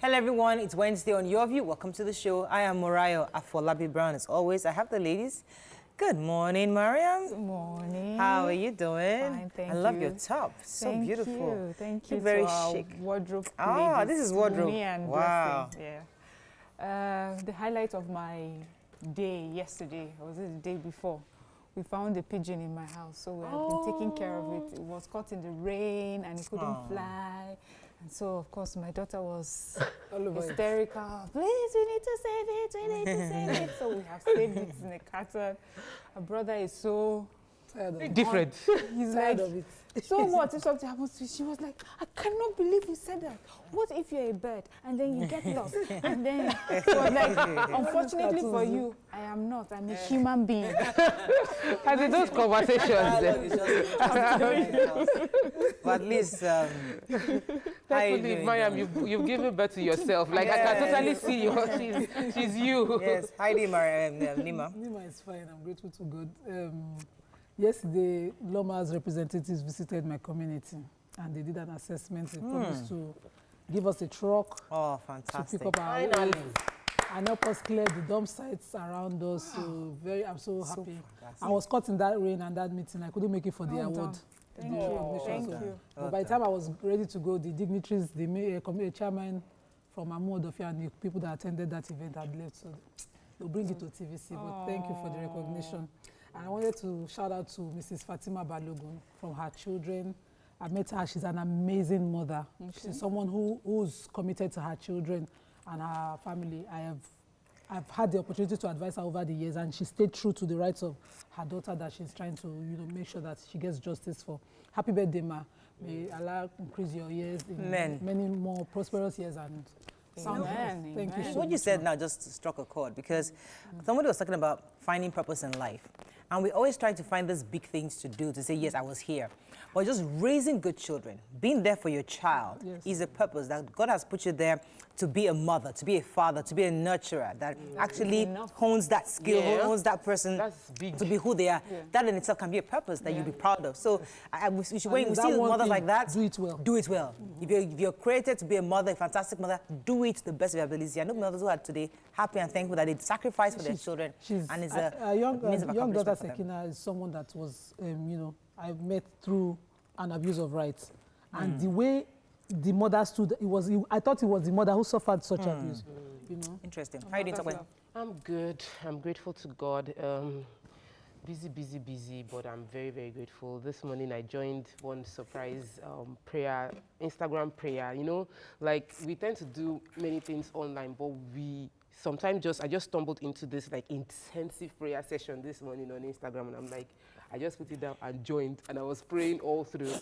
Hello everyone, it's Wednesday on Your View. Welcome to the show. I am Morayo Afolabi Brown. As always, I have the ladies. Good morning, Mariam. Good morning. How are you doing? Fine, thank I love you. your top. So Thank beautiful. You. Thank you. Very to our chic. Wardrobe. Ah, ladies, this is wardrobe. and wow. Dressing. Yeah. The highlight of my day yesterday, or was it the day before? We found a pigeon in my house, so we have been taking care of it. It was caught in the rain and it couldn't fly. And so, of course, my daughter was hysterical. Please, we need to save it, we need to save it. So we have saved it in a carton. Her brother is so different. He's tired like, of it. So what if something happens to you? She was like, I cannot believe you said that. What if you're a bird and then you get lost? And then she was like, unfortunately for you, I am not. I'm a human being. As in those conversations. But at least, Mariam, you've given birth to yourself. Like, I can totally see you. She's you. Yes. Heidi, Nima. Nima is fine. I'm grateful to God. Yesterday, Loma's representatives visited my community and they did an assessment. They promised to give us a truck. Oh, fantastic. To pick up our waste and help us clear the dump sites around us. So I'm so happy. I was caught in that rain and that meeting. I couldn't make it for the award. Thank you. Thank you. But by the time I was ready to go, the dignitaries, the committee chairman from Hakeem Odumosu and the people that attended that event had left. So they'll bring it to TVC. But thank you for the recognition. And I wanted to shout out to Mrs. Fatima Balogun from her children. I met her. She's an amazing mother. Okay. She's someone who's committed to her children and her family. I've had the opportunity to advise her over the years, and she stayed true to the rights of her daughter that she's trying to, make sure that she gets justice for. Happy birthday, Ma. May Allah increase your years in many more prosperous years and sound health. Thank you so much. What you said now just struck a chord, because somebody was talking about finding purpose in life. And we always try to find these big things to do, to say, yes, I was here. But just raising good children, being there for your child is a purpose that God has put you there to be a mother, to be a father, to be a nurturer that actually hones that skill, hones that person to be who they are. That in itself can be a purpose that you'll be proud of. So when we see mothers like that, do it well. Do it well. If you're created to be a mother, a fantastic mother, do it to the best of your ability. I know mothers who are today happy and thankful that they sacrificed for their children. And it's a young daughter, Sekina, is someone that was, I met through an abuse of rights. And the way the mother stood, I thought it was the mother who suffered such abuse. Interesting. How are you doing? I'm good. I'm grateful to God. Busy, but I'm very, very grateful. This morning I joined one surprise prayer, Instagram prayer. Like we tend to do many things online, but I just stumbled into this like intensive prayer session this morning on Instagram, and I'm like, I just put it down and joined, and I was praying all through.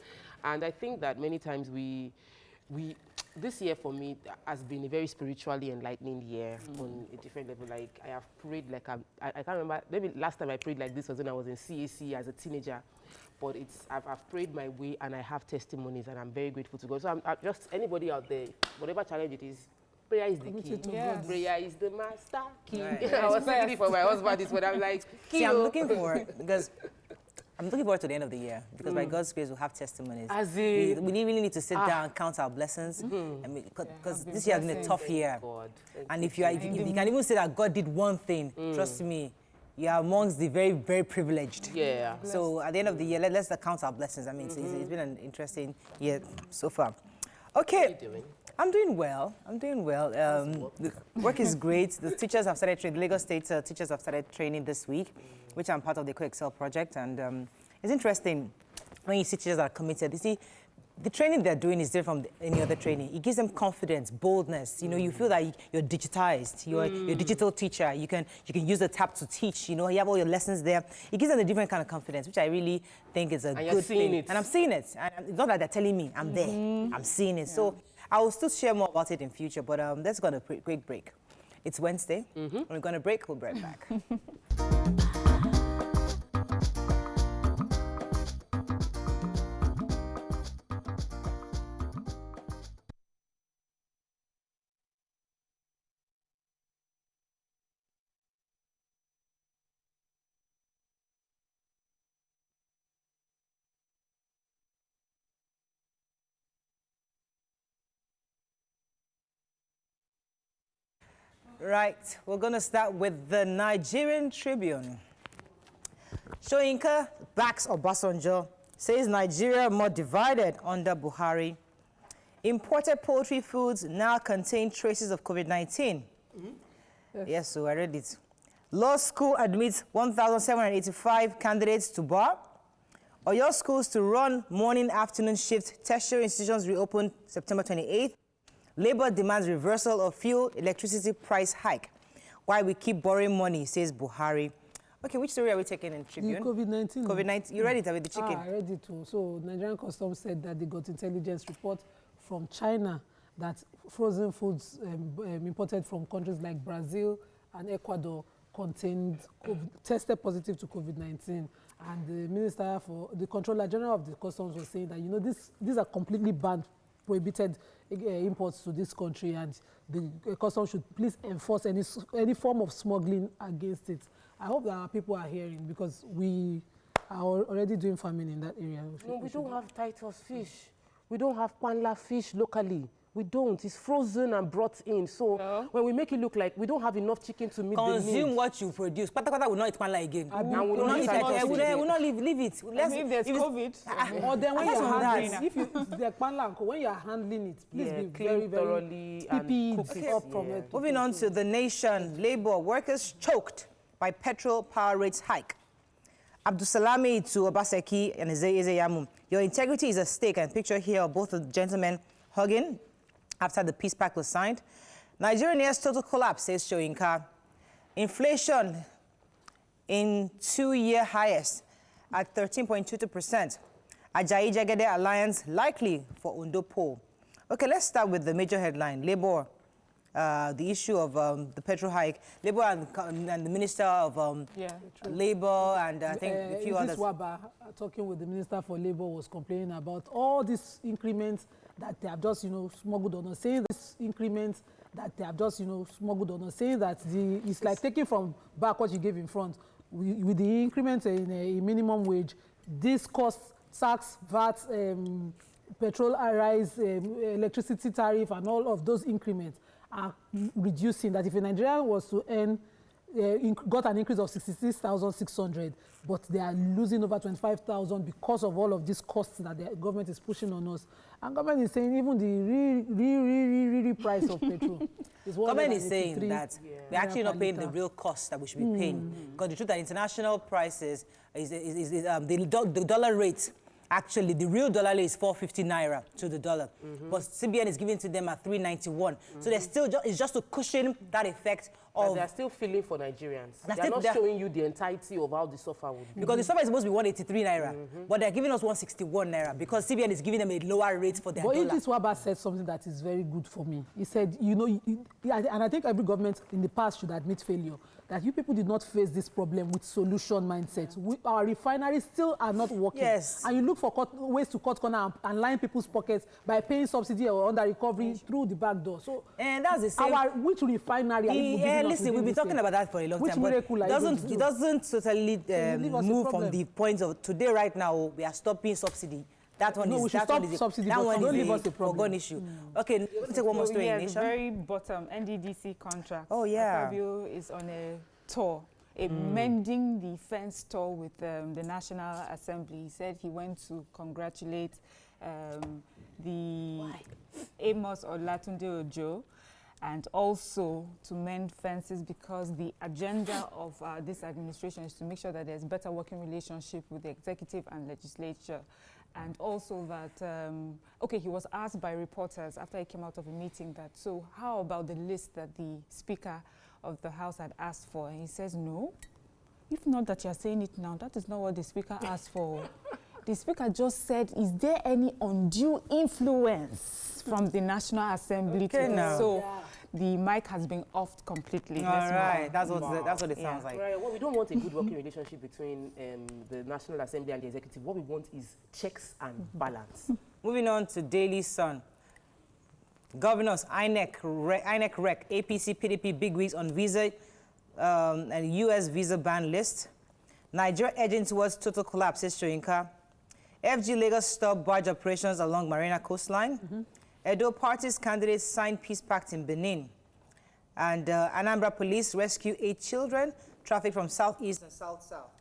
And I think that many times this year for me has been a very spiritually enlightening year on a different level. Like I have prayed like I can't remember, maybe last time I prayed like this was when I was in CAC as a teenager. But I've prayed my way and I have testimonies, and I'm very grateful to God. So I'm just, anybody out there, whatever challenge it is, prayer is the key. Yes. Prayer is the master key. Right. I was singing it for my husband this morning. I'm like, see, I'm looking forward to the end of the year, because by God's grace we'll have testimonies. We really need to sit down and count our blessings, because this year has been a tough year. And if you can even say that God did one thing, trust me, you are amongst the very, very privileged. Yeah. So at the end of the year, let's count our blessings. I mean, it's been an interesting year so far. Okay. How are you doing? I'm doing well. The work is great. The teachers have started training. The Lagos State teachers have started training this week, which I'm part of the Co-Excel project. And it's interesting when you see teachers that are committed. You see, the training they're doing is different from any other training. It gives them confidence, boldness. You feel that you're digitized. You're a digital teacher. You can use the tab to teach. You have all your lessons there. It gives them a different kind of confidence, which I really think is a good thing. And I'm seeing it. And it's not that they're telling me. I'm there. I'm seeing it. So I will still share more about it in future. But let's go on a quick break. It's Wednesday. We're going to break. We'll be right back. Right, we're going to start with the Nigerian Tribune. Soyinka backs Obasanjo, says Nigeria more divided under Buhari. Imported poultry foods now contain traces of COVID-19. Yes, so I read it. Law school admits 1,785 candidates to bar. Oyo schools to run morning-afternoon shift. Tertiary institutions reopened September 28th. Labour demands reversal of fuel electricity price hike. Why we keep borrowing money, says Buhari. Okay, which story are we taking in Tribune? The COVID-19. COVID-19. You read it with the chicken? I read it too. So Nigerian Customs said that they got intelligence report from China that frozen foods imported from countries like Brazil and Ecuador tested positive to COVID-19. And the minister for the Controller General of the Customs was saying that, you know, these are completely banned, prohibited imports to this country, and the Customs should please enforce any form of smuggling against it. I hope that our people are hearing, because we are already doing farming in that area. No, we don't have Titus fish. We don't have Panla fish locally. We don't. It's frozen and brought in. So when we make it look like we don't have enough chicken to meet the need. Consume what you produce. Patakata will not eat Panla again. And we will not eat Titus fish. We will not leave it. Let's, if there's COVID. Or then when you're handling, that. if the panla, when you're handling it, please be clean very, very thoroughly and cook it up from it. Moving on to The Nation. Labour workers choked by petrol power rates hike. Abdusalami to Obaseki and Ezeyamu. Your integrity is at stake. And picture here of both the gentlemen hugging after the peace pact was signed. Nigeria nears total collapse, says Soyinka. Inflation in 2-year highest at 13.22%. Ajayi Jagede alliance likely for Ondo poll. Okay, let's start with the major headline. Labour, the issue of the petrol hike. Labour and the Minister of Labour and I think a few others. Waba, talking with the Minister for Labour, was complaining about all these increments that they have just, smuggled on us, saying this increments that they have just, smuggled on us, saying that it's like taking from back what you gave in front. With the increment in a minimum wage, this costs, tax, VAT, petrol rise, electricity tariff, and all of those increments are reducing. That if a Nigerian was to earn, got an increase of 66,600, but they are losing over 25,000 because of all of these costs that the government is pushing on us. And government is saying even the real price of petrol is government is saying that we're actually not paying the real cost that we should be paying. Because the truth that international prices is the dollar rate. Actually, the real dollar is 450 naira to the dollar, but CBN is giving to them at 391. So they're still it's just to cushion that effect of. But they're still feeling for Nigerians. They're not showing you the entirety of how the suffer would be. Because the suffer is supposed to be 183 naira, but they're giving us 161 naira because CBN is giving them a lower rate for their dollar. But Idris Waba said something that is very good for me. He said, and I think every government in the past should admit failure, that you people did not face this problem with solution mindset. Our refineries still are not working. Yes. And you look for ways to cut corner and line people's pockets by paying subsidy or under recovery through the back door. So, and that's the same. Which refinery are you giving us? Listen, we've been talking about that for a long time. But it doesn't totally move from the point of today, right now, we are stopping subsidy. That one is we should stop subsidy. That one is a forgone issue. Okay, let me take one more story. The very bottom, NDDC contract. Oh, yeah. Fabio is on a tour, mending the fence tour with the National Assembly. He said he went to congratulate the Amos Olatunde Ojo, and also to mend fences, because the agenda of this administration is to make sure that there's better working relationship with the executive and legislature. And also that, he was asked by reporters after he came out of a meeting that, so how about the list that the Speaker of the House had asked for? And he says, no, if not that you're saying it now, that is not what the Speaker asked for. The Speaker just said, is there any undue influence from the National Assembly to this? So the mic has been offed completely. All right, that's what it sounds like. Right. Well, we don't want a good working relationship between the National Assembly and the executive. What we want is checks and balance. Moving on to Daily Sun. Governors, INEC rec, APC, PDP bigwigs on visa and U.S. visa ban list. Nigeria edging towards total collapse, says Soyinka. FG Lagos stop barge operations along Marina coastline. Edo party's candidates signed peace pact in Benin. And Anambra police rescue 8 children trafficked from southeast and south-south.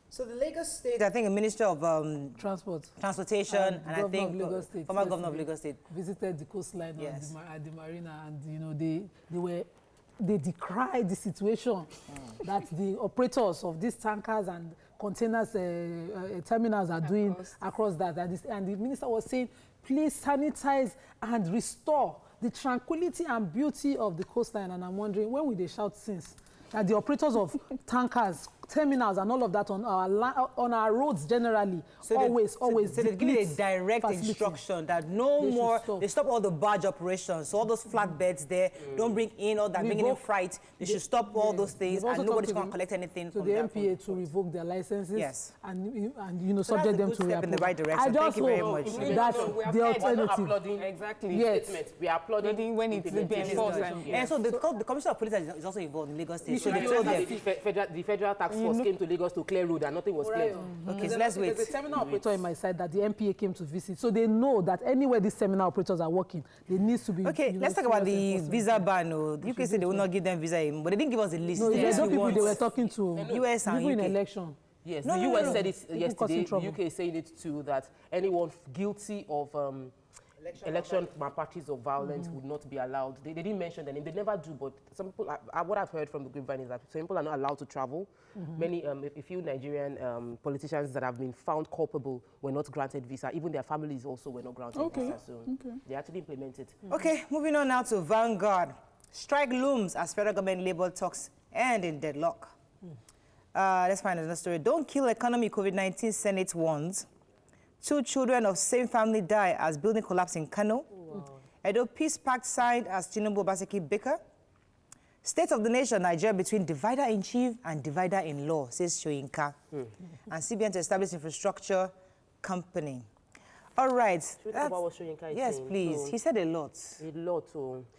So the Lagos State, I think, a Minister of Transportation, and I think former governor of Lagos State visited the coastline at the marina, and you know they decried the situation that the operators of these tankers and containers terminals are doing across that. And the minister was saying, please sanitize and restore the tranquility and beauty of the coastline. And I'm wondering, when will they shout since? That the operators of tankers, terminals, and all of that on our roads generally, so always. So they give you a direct instruction that they stop all the barge operations. So all those flatbeds there, don't bring in all that, bringing in freight. They should stop all those things, and nobody's going to collect anything from that. To the MPA to revoke their licenses. Yes. And subject them to step in the right direction. Thank you very much. That's the alternative. Exactly. Yes. We are applauding when it's being enforced. And so the Commissioner of Police is also involved in Lagos State. So they told them the federal tax force came to Lagos to clear road and nothing was cleared. Okay, so let's wait. There's a terminal operator in my side that the MPA came to visit. So they know that anywhere these terminal operators are working, they need to be... Okay, let's talk about the visa ban. The UK said they will not give them visa, but they didn't give us a list. No, there's no people they were talking to. US and UK. In election. Yes, the US said it yesterday. The UK is saying it too, that anyone guilty of election malpractice or violence would not be allowed. They didn't mention the name. They never do, but some people, what I've heard from the grapevine is that some people are not allowed to travel. Many, a few Nigerian politicians that have been found culpable were not granted visa. Even their families also were not granted visa. So they actually implemented. Okay, moving on now to Vanguard. Strike looms as federal government labor talks end in deadlock. Let's find another story. Don't kill economy, COVID-19 Senate warns. 2 children of same family die as building collapse in Kano. Wow. Edo Peace Pact signed as Tinubu Obaseki Baker. State of the nation, Nigeria between divider-in-chief and divider-in-law, says Shoyinka. And CBN to establish infrastructure company. All right. Should we talk about what Shoyinka is yes, saying? please. He said a lot. A lot.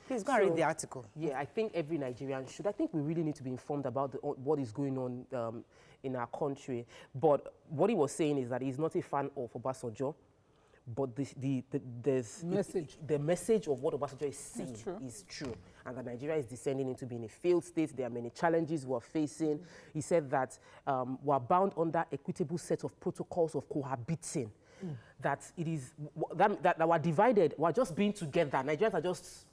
Please go and read the article. Yeah, I think every Nigerian should. I think we really need to be informed about what is going on in our country. But what he was saying is that he's not a fan of Obasanjo, but the message of what Obasanjo is saying is true. And that Nigeria is descending into being a failed state. There are many challenges we're facing. He said that we're bound under equitable set of protocols of cohabiting. That it is that we're divided. We're just being together. Nigerians are just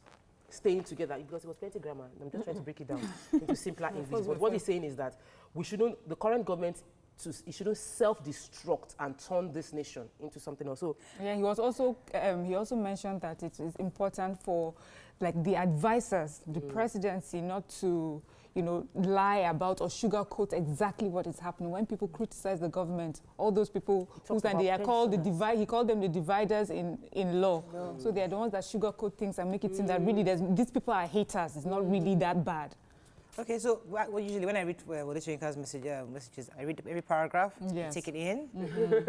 staying together, because it was plenty grammar. I'm just trying to break it down into simpler English. But what he's saying is that the current government, it shouldn't self-destruct and turn this nation into something else. So yeah, he also mentioned that it is important for the advisors, the presidency, not to lie about or sugarcoat exactly what is happening. When people criticize the government, all those people they are called he called them the dividers in law. No. So they are the ones that sugarcoat things and make it seem that really these people are haters. It's not really that bad. Okay, so usually when I read Wole Soyinka's messages, I read every paragraph, take it in,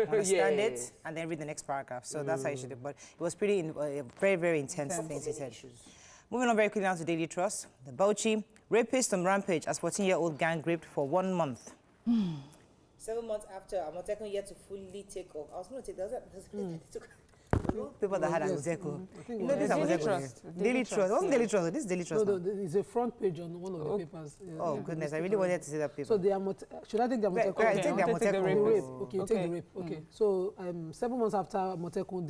understand it, and then read the next paragraph. So that's how you should do it. But it was pretty very, very intense things he said. Moving on very quickly now to Daily Trust. The Bauchi rapist on rampage as 14-year-old gang raped for 1 month. 7 months after Amotekun yet to fully take off. I was going to take people that had Amotekun. You know this Amotekun. Daily Trust. Wasn't Daily Trust? This is Daily Trust. No, it's a front page on one of the papers. Oh goodness, I really wanted to see that paper. So should I take the Amotekun? Okay, take the Amotekun. Okay, take the rape. Okay. So 7 months after Amotekun,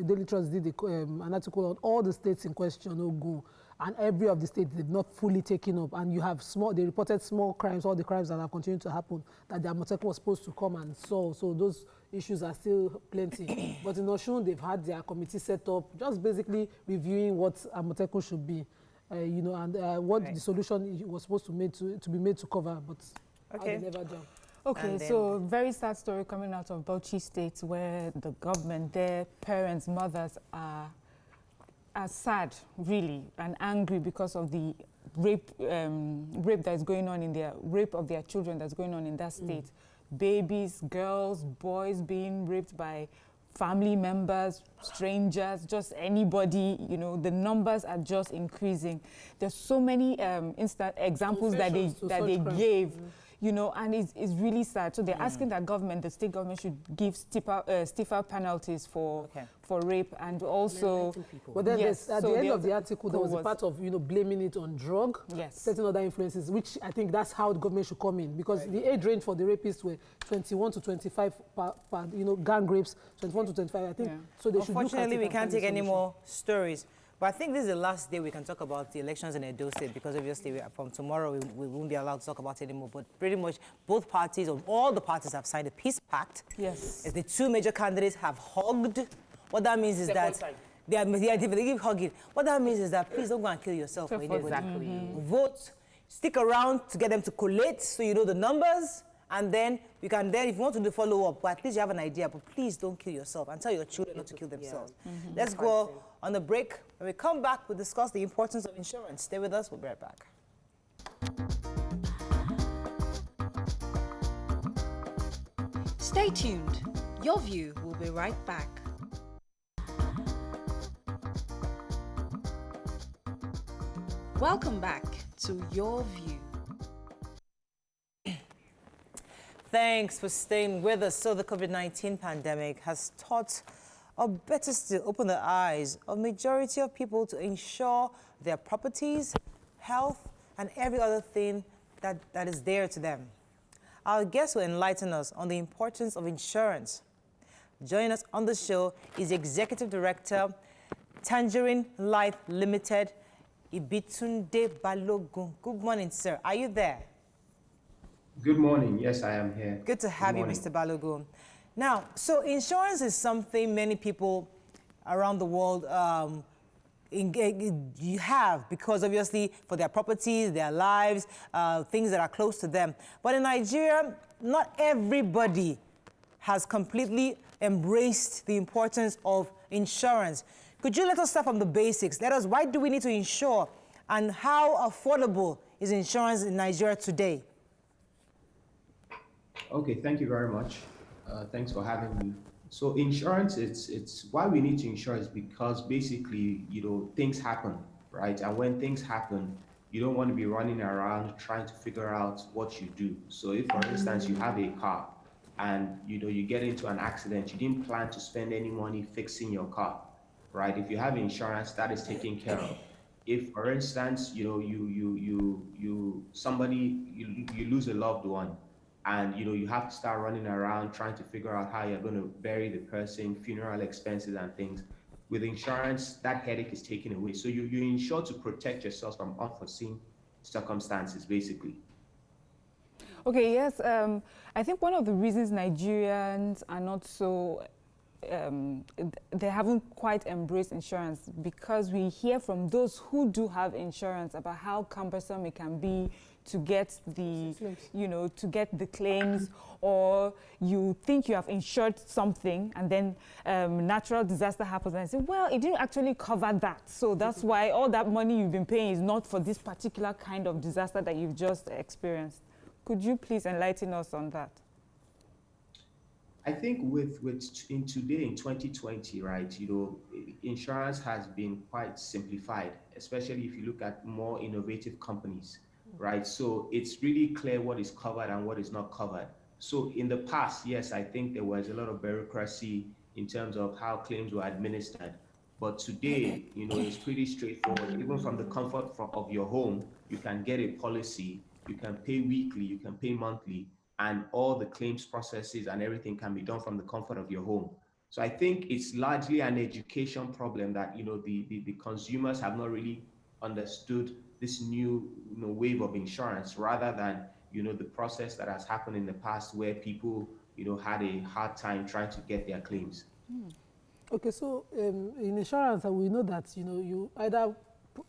Daily Trust did an article on all the states in question, Ogun, and every of the states did not fully taken up. And you have they reported small crimes, all the crimes that are continuing to happen, that the Amotekun was supposed to come and solve. So those issues are still plenty. But in Osun, they've had their committee set up, just basically reviewing what Amotekun should be, and what the solution was supposed to be made to cover, but they never done. Okay, so very sad story coming out of Bauchi State, where the government, their parents, mothers are sad, really, and angry because of the rape that is going on rape of their children that's going on in that state. Babies, girls, boys being raped by family members, strangers, just anybody. The numbers are just increasing. There's so many examples that they gave. you know, and it's really sad. So they're asking that government, the state government, should give stiffer penalties for rape, and also. But then Yes, at so the end the of the article, there was a was- part of, you know, blaming it on drug, certain other influences, which I think that's how the government should come in, because the age range for the rapists were 21 to 25 per you know, gang rapes, 21 to 25, I think. So they should. Unfortunately, we can't take any more stories. But I think this is the last day we can talk about the elections in Edo State, because obviously from tomorrow we won't be allowed to talk about it anymore. But pretty much both parties, or all the parties, have signed a peace pact. Yes. As the two major candidates have hugged. What that means is that they keep hugging. What that means is that please don't go and kill yourself or anybody. Exactly. Vote, stick around to get them to collate so you know the numbers. And then you can if you want to do follow-up, but at least you have an idea, but please don't kill yourself and tell your children not to kill themselves. Let's go on the break. When we come back, we'll discuss the importance of insurance. Stay with us, we'll be right back. Stay tuned. Your View will be right back. Welcome back to Your View. Thanks for staying with us. So the COVID-19 pandemic has taught, or better still, opened the eyes of majority of people to insure their properties, health, and every other thing that is dear to them. Our guest will enlighten us on the importance of insurance. Joining us on the show is Executive Director, Tangerine Life Limited, Ibitunde Balogun. Good morning, sir. Are you there? Good morning. Yes, I am here. Good to have you, Mr. Balogun. Now, so insurance is something many people around the world you have, because obviously for their properties, their lives, things that are close to them. But in Nigeria, not everybody has completely embraced the importance of insurance. Could you let us start from the basics? Why do we need to insure, and how affordable is insurance in Nigeria today? Okay, thank you very much. Thanks for having me. So insurance, it's why we need to insure is because basically, you know, things happen, right? And when things happen, you don't want to be running around trying to figure out what you do. So if, for instance, you have a car and, you know, you get into an accident, you didn't plan to spend any money fixing your car, right? If you have insurance, that is taken care of. If, for instance, you know, you lose a loved one, and you know you have to start running around trying to figure out how you're going to bury the person, funeral expenses and things. With insurance, that headache is taken away. So you insure to protect yourself from unforeseen circumstances, basically. Okay, yes. I think one of the reasons Nigerians are not so they haven't quite embraced insurance, because we hear from those who do have insurance about how cumbersome it can be to get the, you know, to get the claims, or you think you have insured something and then natural disaster happens and I say, well, it didn't actually cover that. So that's why all that money you've been paying is not for this particular kind of disaster that you've just experienced. Could you please enlighten us on that? I think in today, in 2020, right, you know, insurance has been quite simplified, especially if you look at more innovative companies, right? So it's really clear what is covered and what is not covered. So in the past, yes, I think there was a lot of bureaucracy in terms of how claims were administered. But today, you know, it's pretty straightforward. Even from the comfort of your home, you can get a policy, you can pay weekly, you can pay monthly, and all the claims processes and everything can be done from the comfort of your home. So I think it's largely an education problem that, you know, the consumers have not really understood this new, you know, wave of insurance, rather than, you know, the process that has happened in the past where people, you know, had a hard time trying to get their claims. Okay, so in insurance, we know that, you know, you either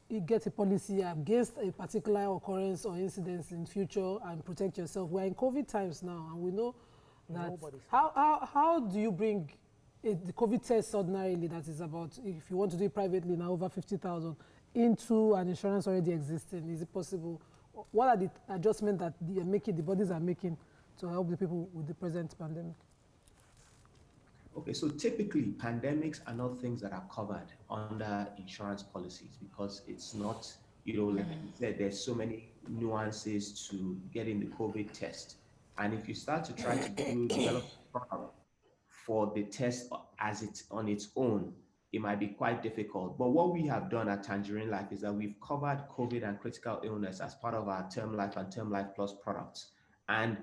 you get a policy against a particular occurrence or incidents in future and protect yourself. We're in COVID times now, and we know that how do you bring the COVID test ordinarily, that is about, if you want to do it privately now, over 50,000, into an insurance already existing? Is it possible? What are the adjustments that the bodies are making to help the people with the present pandemic? Okay, so typically pandemics are not things that are covered under insurance policies, because it's not, you know, like you said, there's so many nuances to getting the COVID test. And if you start to try to develop a product for the test as it's on its own, it might be quite difficult. But what we have done at Tangerine Life is that we've covered COVID and critical illness as part of our Term Life and Term Life Plus products. And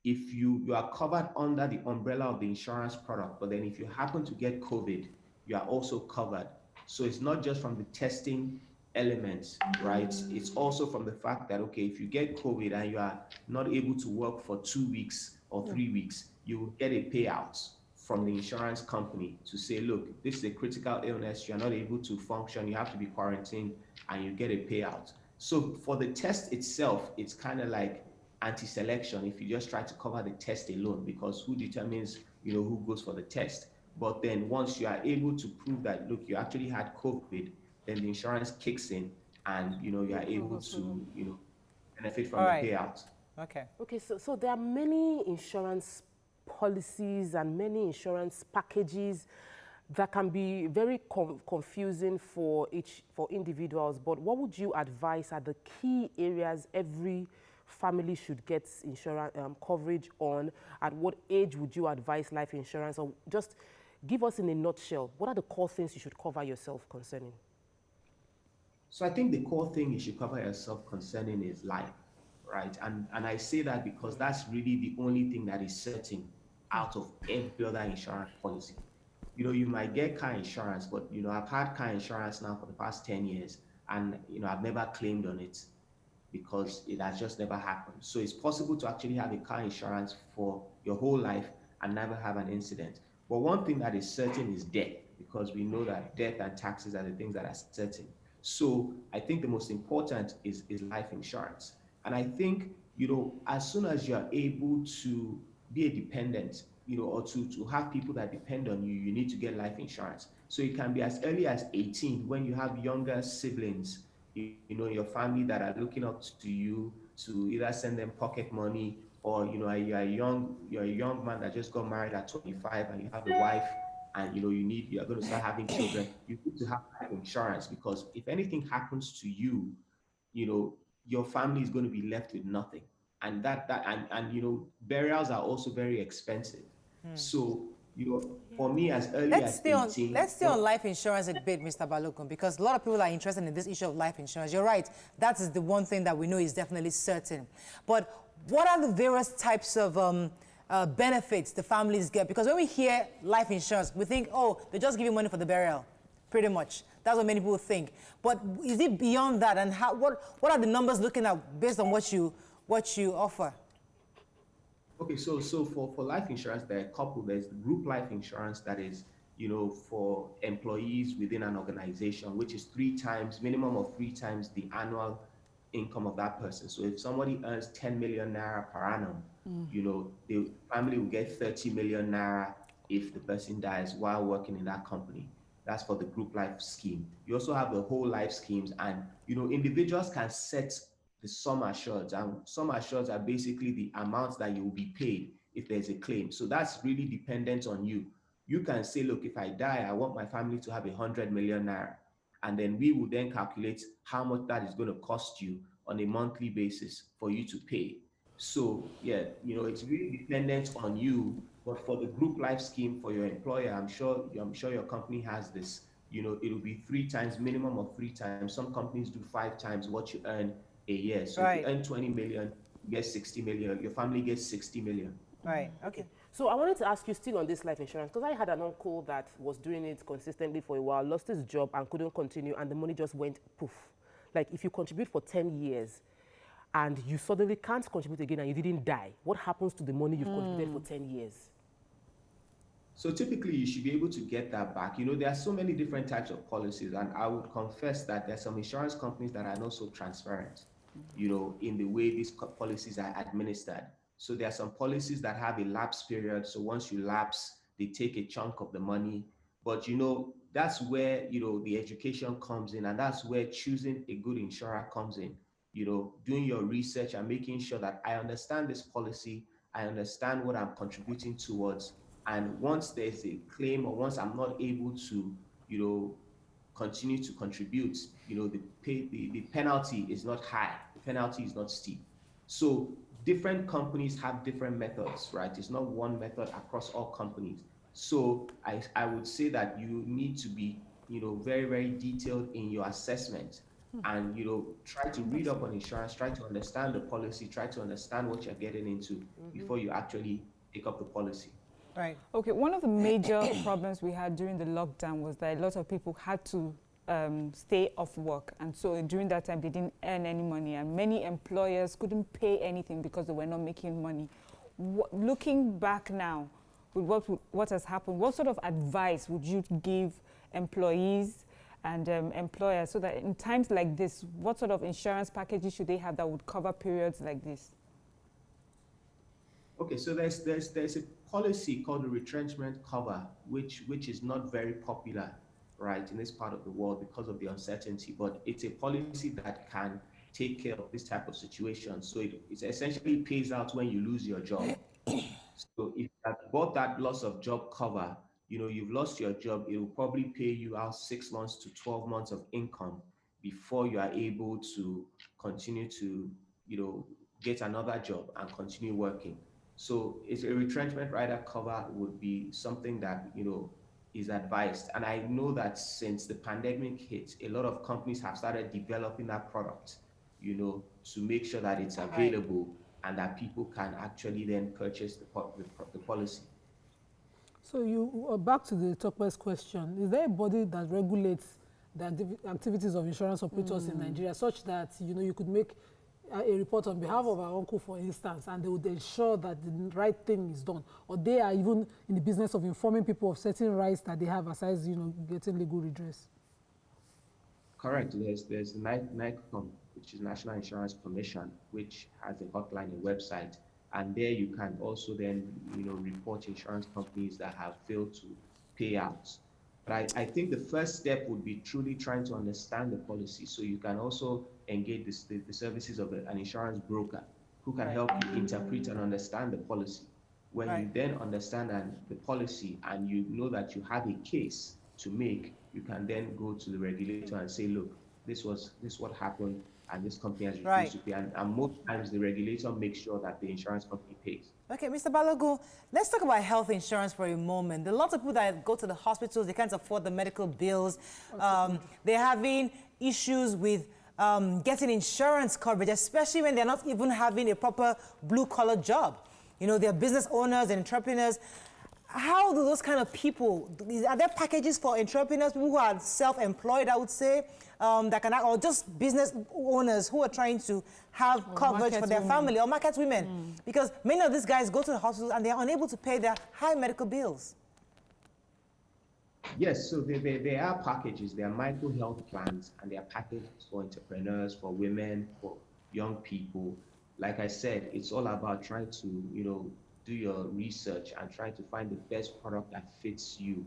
if you are covered under the umbrella of the insurance product, but then if you happen to get COVID, you are also covered. So it's not just from the testing elements, right? It's also from the fact that, okay, if you get COVID and you are not able to work for 2 weeks or 3 weeks, you will get a payout from the insurance company to say, look, this is a critical illness, you're not able to function, you have to be quarantined, and you get a payout. So for the test itself, it's kind of like anti-selection if you just try to cover the test alone, because who determines, who goes for the test? But then once you are able to prove that, look, you actually had COVID, then the insurance kicks in and, you are able to, benefit from All the right. payout. Okay. Okay, so there are many insurance policies and many insurance packages that can be very confusing for individuals. But what would you advise are the key areas every family should get insurance coverage on? At what age would you advise life insurance? Or just give us in a nutshell, what are the core things you should cover yourself concerning? So I think the core thing you should cover yourself concerning is life, right? And I say that because that's really the only thing that is certain out of every other insurance policy. You might get car insurance, but I've had car insurance now for the past 10 years, and I've never claimed on it because it has just never happened. So it's possible to actually have a car insurance for your whole life and never have an incident. But one thing that is certain is death, because we know that death and taxes are the things that are certain. So I think the most important is life insurance. And I think, as soon as you're able to be a dependent, or to have people that depend on you, you need to get life insurance. So it can be as early as 18 when you have younger siblings, your family that are looking up to you to either send them pocket money, or you're a young man that just got married at 25 and you have a wife, and you're going to start having children. You need to have life insurance, because if anything happens to you, your family is going to be left with nothing. And burials are also very expensive. So for me, as early Let's as stay on 18. let's stay on life insurance a bit, Mr. Balogun, because a lot of people are interested in this issue of life insurance. You're right. That is the one thing that we know is definitely certain. But what are the various types of benefits the families get? Because when we hear life insurance, we think, oh, they just give you money for the burial, pretty much. That's what many people think. But is it beyond that? And what are the numbers looking at based on what you offer? Okay, so for life insurance, there are a couple. There's the group life insurance that is, for employees within an organization, which is minimum of 3 times the annual income of that person. So if somebody earns 10 million naira per annum, the family will get 30 million naira if the person dies while working in that company. That's for the group life scheme. You also have the whole life schemes, and individuals can set the sum assureds, and sum assureds are basically the amounts that you will be paid if there's a claim. So that's really dependent on you. You can say, look, if I die, I want my family to have 100 million naira. And then we will then calculate how much that is going to cost you on a monthly basis for you to pay. So yeah, it's really dependent on you. But for the group life scheme for your employer, I'm sure your company has this. It'll be 3 times, minimum of 3 times. Some companies do 5 times what you earn a year. So if you earn 20 million, you get 60 million. Your family gets 60 million. Right. Okay. So I wanted to ask you still on this life insurance, because I had an uncle that was doing it consistently for a while, lost his job and couldn't continue, and the money just went poof. Like if you contribute for 10 years and you suddenly can't contribute again and you didn't die, what happens to the money you've contributed for 10 years? So typically you should be able to get that back. There are so many different types of policies, and I would confess that there's some insurance companies that are not so transparent, in the way these policies are administered. So there are some policies that have a lapse period. So once you lapse, they take a chunk of the money. But that's where the education comes in, and that's where choosing a good insurer comes in. Doing your research and making sure that I understand this policy, I understand what I'm contributing towards. And once there's a claim, or once I'm not able to, continue to contribute, the penalty is not high, the penalty is not steep. So different companies have different methods, right? It's not one method across all companies. So I would say that you need to be, very, very detailed in your assessment, and try to read up on insurance, try to understand the policy, try to understand what you're getting into before you actually take up the policy. Right. Okay, one of the major problems we had during the lockdown was that a lot of people had to stay off work, and so during that time they didn't earn any money, and many employers couldn't pay anything because they were not making money. Looking back now, with what has happened, what sort of advice would you give employees and employers so that in times like this, what sort of insurance packages should they have that would cover periods like this? Okay, so there's a policy called the retrenchment cover, which is not very popular, right, in this part of the world because of the uncertainty, but it's a policy that can take care of this type of situation. So it essentially pays out when you lose your job. So if you have bought that loss of job cover, you've lost your job, it will probably pay you out 6 months to 12 months of income before you are able to continue to, get another job and continue working. So it's a retrenchment rider cover would be something that, is advised. And I know that since the pandemic hit, a lot of companies have started developing that product, to make sure that it's available and that people can actually then purchase the policy. So you back to the Tokwe's question. Is there a body that regulates the activities of insurance operators in Nigeria, such that you could make a report on behalf of our uncle, for instance, and they would ensure that the right thing is done, or they are even in the business of informing people of certain rights that they have, aside getting legal redress? Correct. There's the NICOM, which is National Insurance Commission, which has a hotline and website, and there you can also then report insurance companies that have failed to pay out. But I think the first step would be truly trying to understand the policy. So you can also engage the services of an insurance broker who can help you interpret and understand the policy. When you then understand the policy and you know that you have a case to make, you can then go to the regulator and say, look, this what happened, and this company has refused to pay. And most times the regulator makes sure that the insurance company pays. Okay, Mr. Balogun, let's talk about health insurance for a moment. There are lots of people that go to the hospitals, they can't afford the medical bills. They're having issues with getting insurance coverage, especially when they're not even having a proper blue-collar job. They're business owners and entrepreneurs. How do those kind of people, are there packages for entrepreneurs, people who are self-employed, I would say, that can, or just business owners who are trying to have coverage for their family, or market women? Because many of these guys go to the hospitals and they are unable to pay their high medical bills. Yes, so there are packages, there are micro health plans, and there are packages for entrepreneurs, for women, for young people. Like I said, it's all about trying to, do your research and try to find the best product that fits you.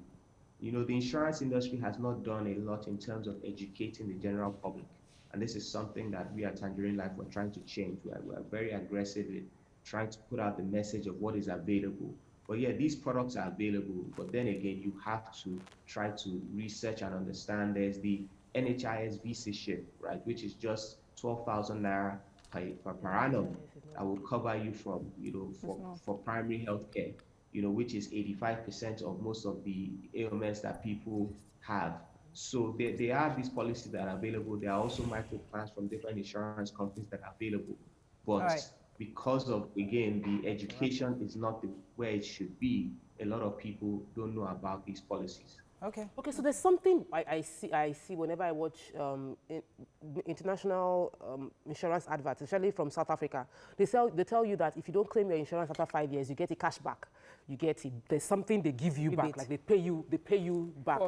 The insurance industry has not done a lot in terms of educating the general public. And this is something that we at Tangerine Life are trying to change. We are very aggressive in trying to put out the message of what is available. But yeah, these products are available. But then again, you have to try to research and understand. There's the NHIS VC, right, which is just 12,000 naira per annum. That will cover you from, for primary health care, which is 85% of most of the ailments that people have. So there are these policies that are available. There are also micro plans from different insurance companies that are available. But because of, again, the education is not where it should be, a lot of people don't know about these policies. Okay, so there's something I see whenever I watch international insurance adverts, especially from South Africa. They tell you that if you don't claim your insurance after 5 years, you get a cash back. You get it. There's something they give you back, like they pay you back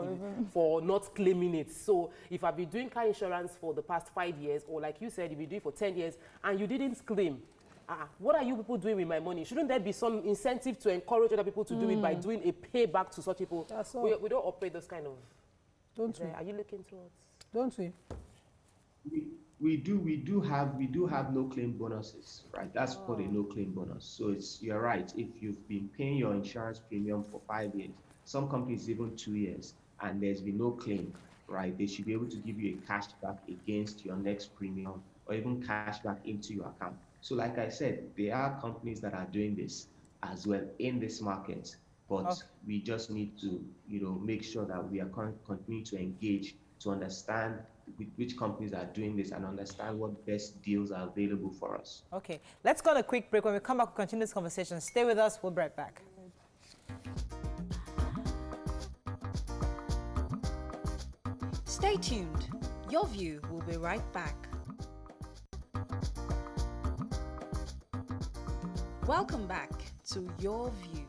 for not claiming it. So if I've been doing car insurance for the past 5 years, or like you said, you've been doing it for 10 years, and you didn't claim, what are you people doing with my money? Shouldn't there be some incentive to encourage other people to do it by doing a payback to such people? We don't operate those kind of... Don't we? Are you looking towards... Don't we? We do have no claim bonuses, right? That's called a no claim bonus. So you're right. If you've been paying your insurance premium for 5 years, some companies even 2 years, and there's been no claim, right? They should be able to give you a cash back against your next premium or even cash back into your account. So like I said, there are companies that are doing this as well in this market, but Okay. we just need to, make sure that we are continuing to engage to understand which companies are doing this and understand what best deals are available for us. Okay, let's go on a quick break. When we come back, we'll continue this conversation. Stay with us. We'll be right back. Stay tuned. Your View will be right back. Welcome back to Your View.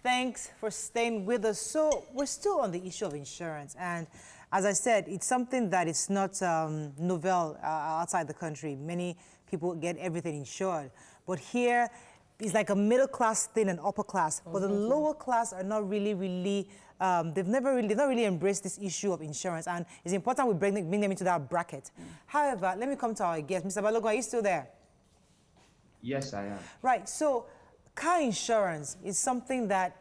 Thanks for staying with us. So we're still on the issue of insurance. And as I said, it's something that is not novel outside the country. Many people get everything insured. But here, it's like a middle class thing and upper class. But the lower class are not really, they've not really embraced this issue of insurance. And it's important we bring them into that bracket. However, let me come to our guest. Mr. Balogun, are you still there? Yes, I am. Right, so car insurance is something that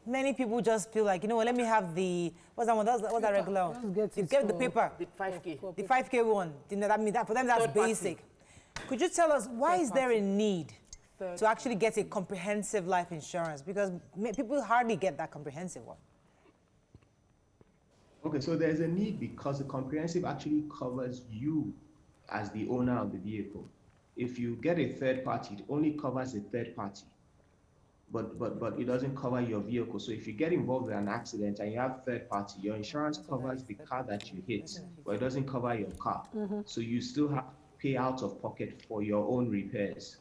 many people just feel like, let me have the, what's that one? What's that regular one? Get the paper. The 5K. The 5K one. That means that for them, that's basic. Could you tell us why is there a need to actually get a comprehensive life insurance? Because people hardly get that comprehensive one. Okay, so there's a need because the comprehensive actually covers you as the owner of the vehicle. If you get a third party, it only covers a third party, but it doesn't cover your vehicle. So if you get involved in an accident and you have third party, your insurance covers the car that you hit, but it doesn't cover your car. So you still have to pay out of pocket for your own repairs,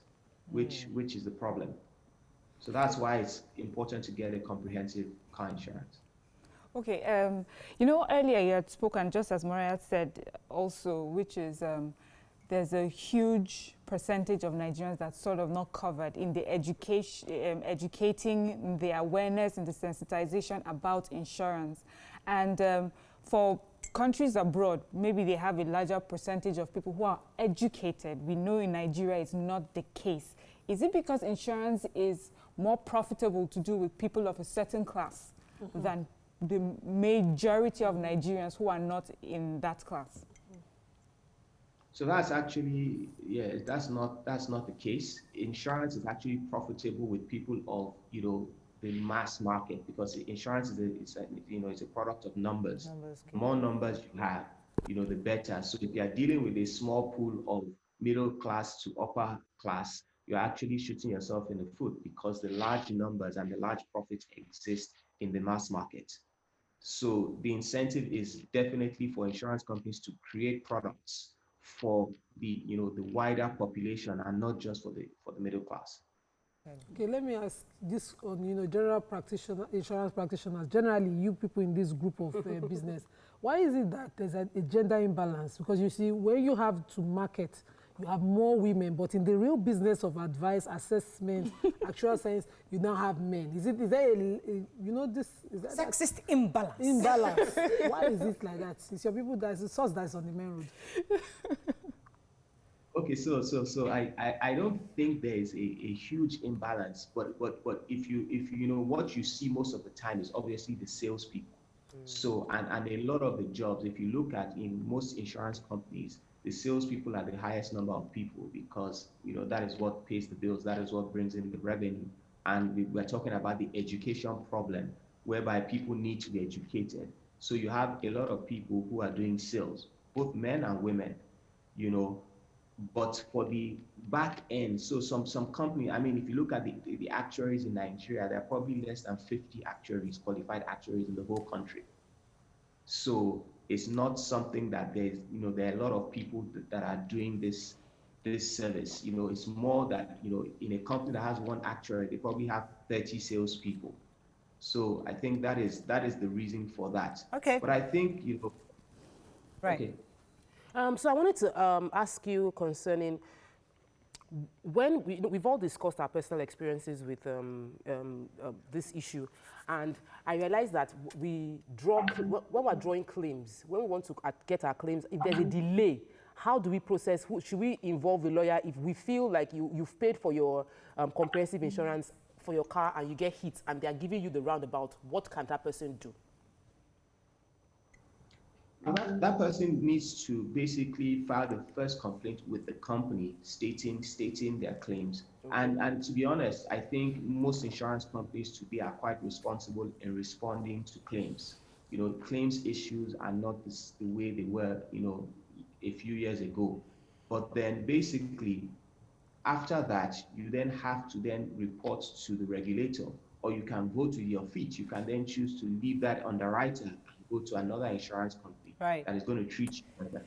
which is the problem. So that's why it's important to get a comprehensive car insurance. Okay, earlier you had spoken, just as Maria said also, which is there's a huge percentage of Nigerians that's sort of not covered in the educating the awareness and the sensitization about insurance. And for countries abroad, maybe they have a larger percentage of people who are educated. We know in Nigeria it's not the case. Is it because insurance is more profitable to do with people of a certain class than the majority of Nigerians who are not in that class? So that's actually, that's not the case. Insurance is actually profitable with people of, the mass market, because insurance is a product of numbers. The more numbers you have, the better. So if you are dealing with a small pool of middle class to upper class, you're actually shooting yourself in the foot, because the large numbers and the large profits exist in the mass market. So the incentive is definitely for insurance companies to create products for the wider population and not just for the middle class. Okay, let me ask this on general insurance practitioners, generally you people in this group of business. Why is it that there's a gender imbalance? Because you see, when you have to market, you have more women, but in the real business of advice, assessment, actual science, you now have men. Is there Sexist imbalance? Imbalance. Why is it like that? It's your people that's the source that's on the main road. Okay, so I don't think there is a huge imbalance, but if you know what you see most of the time is obviously the salespeople. So and a lot of the jobs, if you look at in most insurance companies, the salespeople are the highest number of people, because that is what pays the bills, that is what brings in the revenue. And we're talking about the education problem, whereby people need to be educated. So you have a lot of people who are doing sales, both men and women, but for the back end, so some company, I mean, if you look at the actuaries in Nigeria, there are probably less than 50 actuaries, qualified actuaries in the whole country. So it's not something that there's, there are a lot of people that are doing this service. It's more that, in a company that has one actuary, they probably have 30 salespeople. So I think that is the reason for that. Okay. But I think, right. Okay. So I wanted to ask you concerning when we've all discussed our personal experiences with this issue, and I realized that when we're drawing claims, when we want to get our claims, if there's a delay, how do we process? Should we involve a lawyer if we feel like you've paid for your comprehensive insurance for your car and you get hit and they're giving you the roundabout? What can that person do? That person needs to basically file the first complaint with the company stating their claims. And to be honest, I think most insurance companies today are quite responsible in responding to claims. Claims issues are not the way they were, a few years ago. But then basically, after that, you then have to then report to the regulator, or you can go to your feet. You can then choose to leave that underwriter and go to another insurance company that is going to treat you better.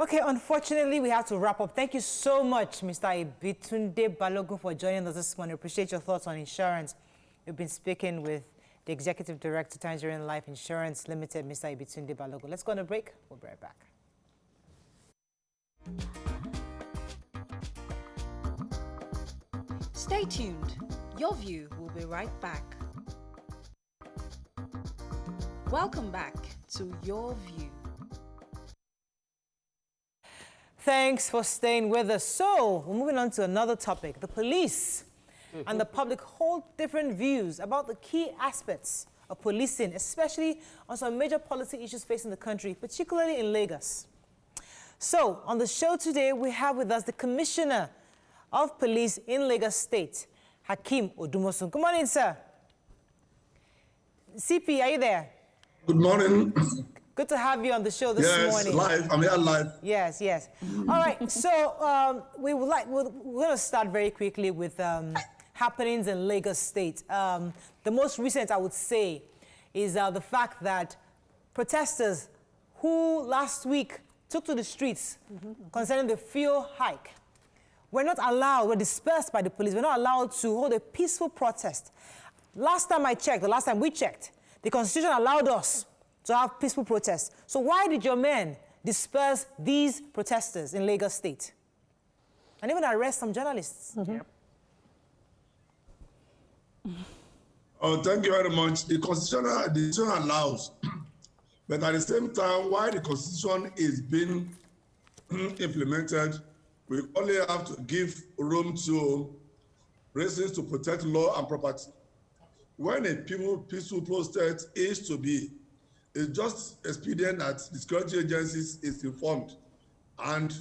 Okay, unfortunately, we have to wrap up. Thank you so much, Mr. Ibitunde Balogun, for joining us this morning. Appreciate your thoughts on insurance. We've been speaking with the Executive Director, Nigerian Life Insurance Limited, Mr. Ibitunde Balogun. Let's go on a break. We'll be right back. Stay tuned. Your View will be right back. Welcome back to Your View. Thanks for staying with us. So, we're moving on to another topic. The police and the public hold different views about the key aspects of policing, especially on some major policy issues facing the country, particularly in Lagos. So, on the show today, we have with us the Commissioner of Police in Lagos State, Hakeem Odumosu. Good morning, sir. CP, are you there? Good morning. Good to have you on the show this morning. Yes, live. I'm here live. Yes. All right. So we're going to start very quickly with happenings in Lagos State. The most recent, I would say, is the fact that protesters who last week took to the streets concerning the fuel hike were not allowed, were dispersed by the police, were not allowed to hold a peaceful protest. Last time we checked, the Constitution allowed us to have peaceful protests. So why did your men disperse these protesters in Lagos State? And even arrest some journalists? Oh, thank you very much. The Constitution allows, but at the same time, while the Constitution is being implemented, we only have to give room to reasons to protect law and property. When a peaceful protest is to be, it's just expedient that the security agencies is informed and,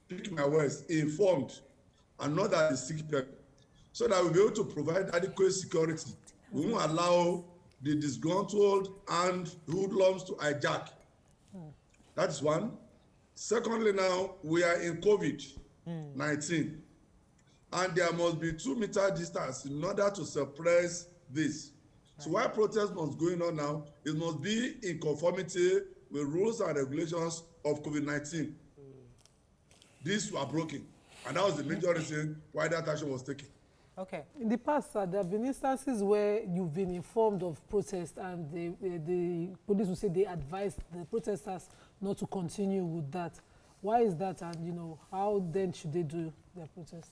picking my words, informed, and not that the sick people, so that we'll be able to provide adequate security. We won't allow the disgruntled and hoodlums to hijack. That is one. Secondly, now we are in COVID-19, and there must be 2-meter distance in order to suppress this. So while protests must going on now, it must be in conformity with rules and regulations of COVID-19. These were broken, and that was the major reason why that action was taken. Okay. In the past, there have been instances where you've been informed of protests and the police will say they advised the protesters not to continue with that. Why is that, and how then should they do their protest?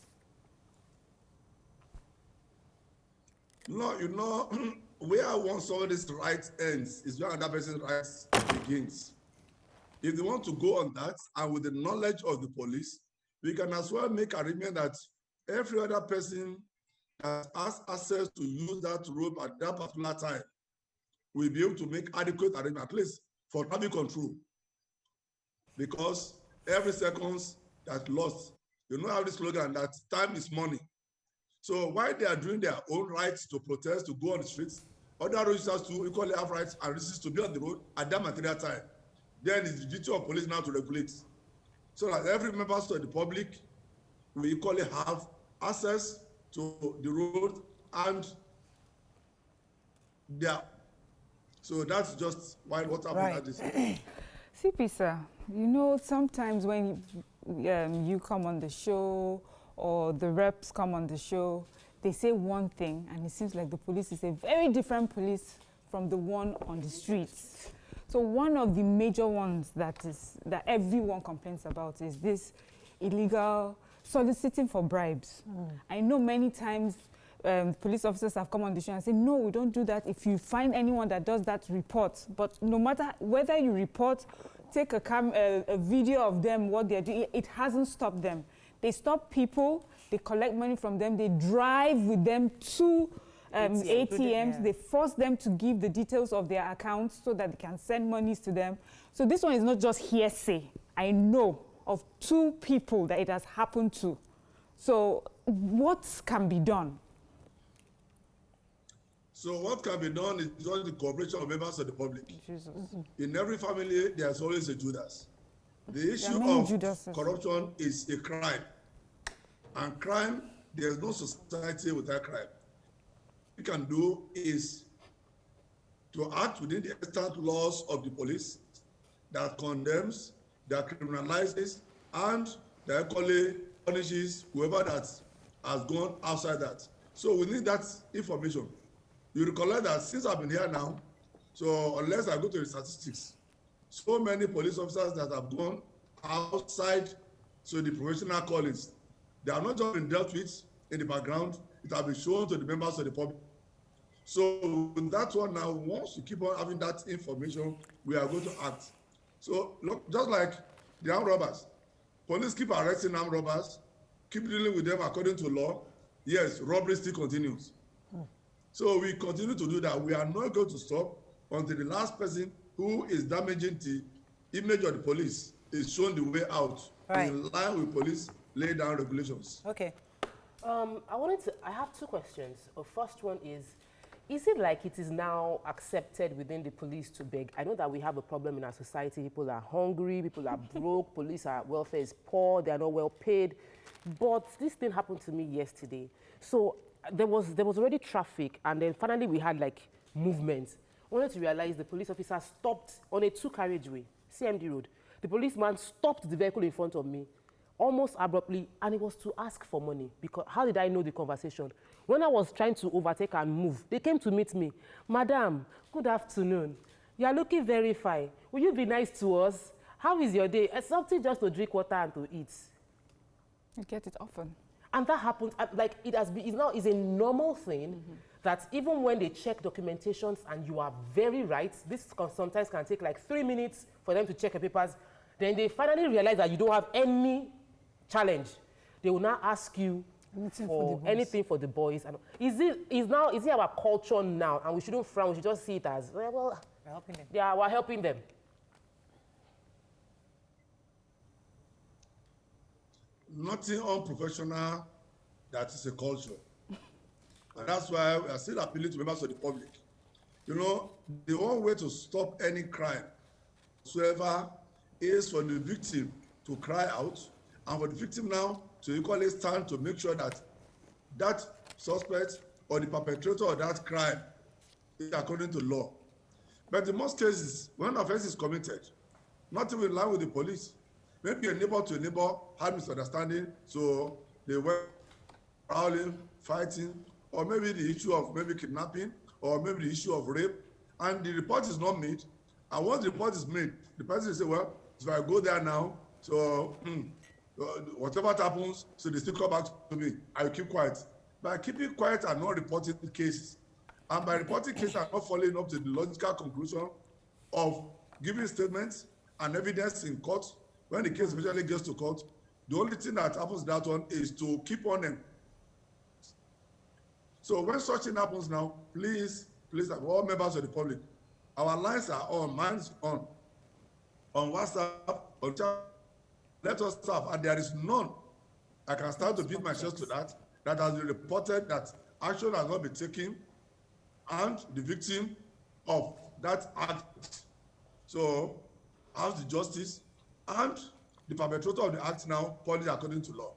No, where one somebody's right ends is where another person's rights begins. If they want to go on that, and with the knowledge of the police, we can as well make arrangement that every other person that has access to use that road at that particular time will be able to make adequate arrangement, at least for traffic control. Because every second that's lost, have this slogan that time is money. So while they are doing their own rights to protest, to go on the streets, other road users too equally have rights and reasons to be on the road at that material time. Then it's the duty of police now to regulate, so that every member of the public will equally have access to the road and there. So that's just why what happened at this. CP, sir, sometimes when you come on the show or the reps come on the show, they say one thing, and it seems like the police is a very different police from the one on the streets. So one of the major ones that everyone complains about is this illegal soliciting for bribes. I know many times police officers have come on the show and said, no, we don't do that. If you find anyone that does that, report. But no matter whether you report, take a video of them, what they're doing, it hasn't stopped them. They stop people, they collect money from them, they drive with them to ATMs. They force them to give the details of their accounts so that they can send monies to them. So this one is not just hearsay. I know of 2 people that it has happened to. So what can be done? So what can be done is just the cooperation of members of the public. Jesus. In every family, there's always a Judas. The issue of corruption is a crime. And crime, there's no society without crime. What we can do is to act within the extant laws of the police that condemns, that criminalizes, and that equally punishes whoever that has gone outside that. So we need that information. You recollect that since I've been here now, so unless I go to the statistics, so many police officers that have gone outside, so the professional callings, they are not just been dealt with in the background, it has been shown to the members of the public. So with that one now, once you keep on having that information, we are going to act. So look, just like the armed robbers, police keep arresting armed robbers, keep dealing with them according to law. Yes, robbery still continues. So we continue to do that. We are not going to stop until the last person who is damaging the image of the police is shown the way out, in line with police lay down regulations. Okay. I have 2 questions. The first one is it like it is now accepted within the police to beg? I know that we have a problem in our society. People are hungry, people are broke, police welfare is poor, they are not well paid. But this thing happened to me yesterday. So there was already traffic, and then finally we had like movement. I wanted to realize the police officer stopped on a 2-carriageway, CMD road. The policeman stopped the vehicle in front of me almost abruptly, and it was to ask for money. Because how did I know the conversation? When I was trying to overtake and move, they came to meet me. Madam, good afternoon. You are looking very fine. Will you be nice to us? How is your day? It's something just to drink water and to eat. You get it often. And that happens, like it has been, it's a normal thing that even when they check documentations and you are very right, this sometimes can take like 3 minutes for them to check your papers, then they finally realize that you don't have any challenge. They will now ask you for anything for the boys. And is it our culture now? And we shouldn't frown, we should just see it as, well, we're helping them. Yeah, we're helping them. Nothing unprofessional that is a culture. And that's why we are still appealing to members of the public. You know, the one way to stop any crime whatsoever is for the victim to cry out, and for the victim now to equally stand to make sure that that suspect or the perpetrator of that crime is according to law. But in most cases, when offense is committed, not even in line with the police, maybe a neighbor to a neighbor had misunderstanding, so they were prowling, fighting, or maybe the issue of maybe kidnapping, or maybe the issue of rape, and the report is not made. And once the report is made, the person will say, well, if I go there now, so whatever happens, so they still come back to me. I will keep quiet. By keeping quiet and not reporting cases, and by reporting cases and not following up to the logical conclusion of giving statements and evidence in court, when the case eventually gets to court, the only thing that happens in that one is to keep on them. So when such thing happens now, please, all members of the public, our lines are on, mine's on WhatsApp, on chat, let us serve, and there is none. I can start to beat my chest to that has been reported that action has not been taken, and the victim of that act, so has the justice, and the perpetrator of the act now punished according to law.